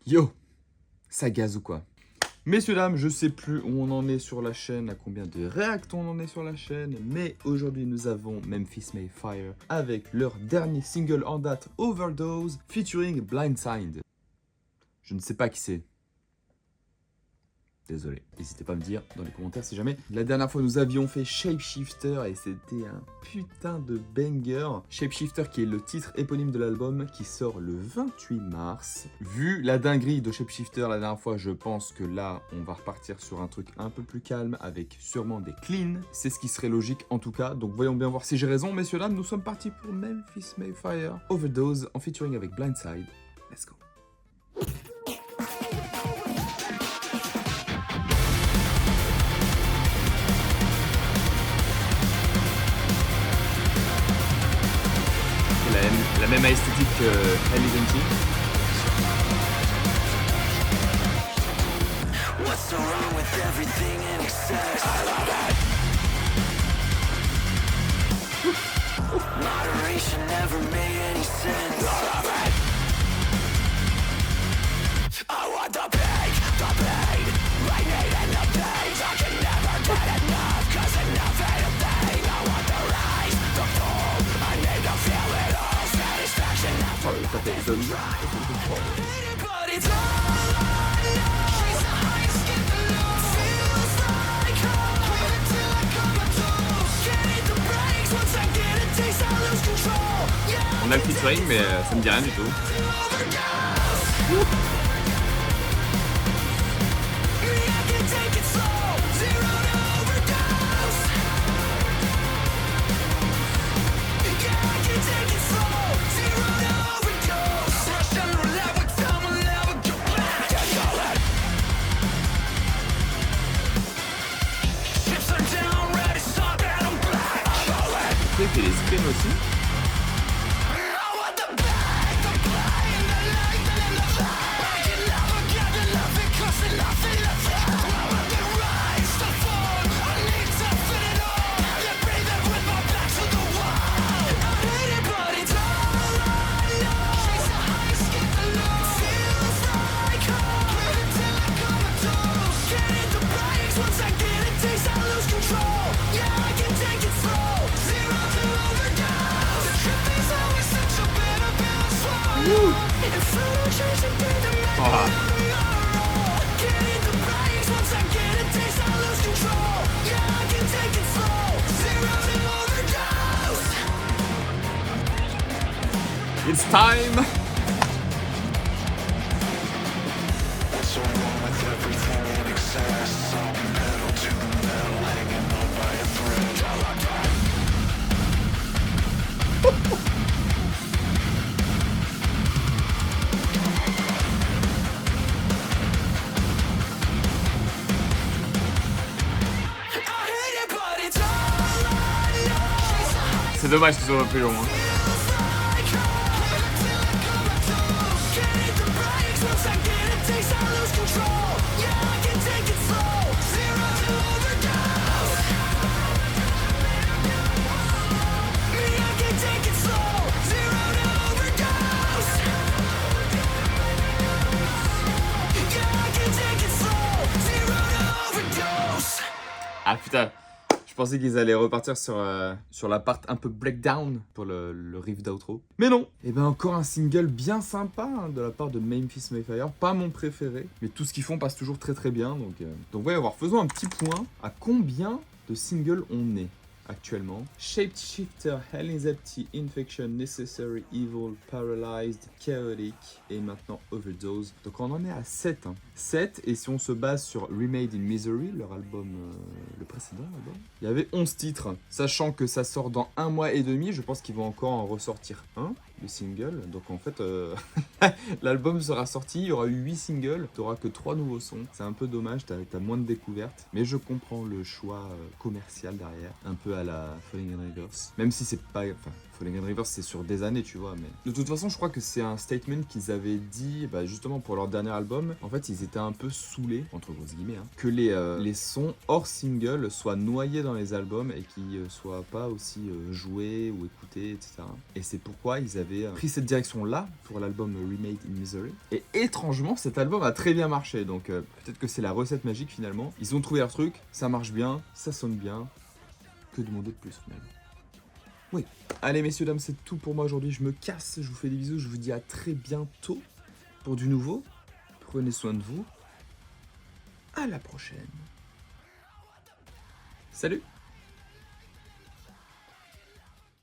Yo, ça gaze ou quoi? Messieurs, dames, je sais plus où on en est sur la chaîne, à combien de réacts on en est sur la chaîne, mais aujourd'hui nous avons Memphis May Fire avec leur dernier single en date, Overdose, featuring Blindside. Je ne sais pas qui c'est. Désolé, n'hésitez pas à me dire dans les commentaires si jamais. La dernière fois, nous avions fait Shapeshifter et c'était un putain de banger. Shapeshifter qui est le titre éponyme de l'album qui sort le 28 mars. Vu la dinguerie de Shapeshifter la dernière fois, je pense que là, on va repartir sur un truc un peu plus calme avec sûrement des cleans. C'est ce qui serait logique en tout cas. Donc voyons bien voir si j'ai raison. Messieurs, dames, nous sommes partis pour Memphis May Fire Overdose en featuring avec Blindside. Let's go. La même esthétique que Hell Identity. What's so wrong with everything in excess? I love it. Moderation never made any sense. I love it. I want the pain, I need in the days. I can never get enough, cause enough ain't a thing. I want the rise, the fall, I need to feel it all. Satisfaction after but it's all I know. She's the highest, get the low. Feels like home until I come close. Can't hit the brakes once I get a taste, I lose control. Yeah, On a le featuring mais ça me dit rien du tout. Peut-être qu'il y a les spins aussi. It's time! What's so wrong with everything in excess? I'm metal to the metal, hanging on by a thread. C'est dommage que ce soit plus long. Hein. Ah putain, je pensais qu'ils allaient repartir sur la part un peu breakdown pour le riff d'outro. Mais non. Et ben encore un single bien sympa hein, de la part de Memphis May Fire. Pas mon préféré, mais tout ce qu'ils font passe toujours très très bien. Donc voyons voir, faisons un petit point à combien de singles on est actuellement. Shapeshifter, Hell is Empty, Infection, Necessary Evil, Paralyzed, Chaotic et maintenant Overdose. Donc on en est à 7. Hein. 7 et si on se base sur Remade in Misery, leur album, le précédent album, il y avait 11 titres. Sachant que ça sort dans 1 mois et demi, je pense qu'ils vont encore en ressortir un, le single. Donc en fait, l'album sera sorti, il y aura eu 8 singles, tu n'auras que 3 nouveaux sons. C'est un peu dommage, tu as moins de découvertes. Mais je comprends le choix commercial derrière, un peu à la Falling in Reverse. Même si c'est pas... Enfin, Fallen Rivers, c'est sur des années, tu vois, mais... De toute façon, je crois que c'est un statement qu'ils avaient dit, justement, pour leur dernier album. En fait, ils étaient un peu saoulés, entre grosses guillemets, que les sons hors single soient noyés dans les albums et qu'ils soient pas aussi joués ou écoutés, etc. Et c'est pourquoi ils avaient pris cette direction-là pour l'album Remade in Misery. Et étrangement, cet album a très bien marché, donc peut-être que c'est la recette magique, finalement. Ils ont trouvé leur truc, ça marche bien, ça sonne bien. Que demander de plus, finalement? Oui. Allez, messieurs, dames, c'est tout pour moi aujourd'hui. Je me casse, je vous fais des bisous, je vous dis à très bientôt pour du nouveau. Prenez soin de vous. À la prochaine. Salut!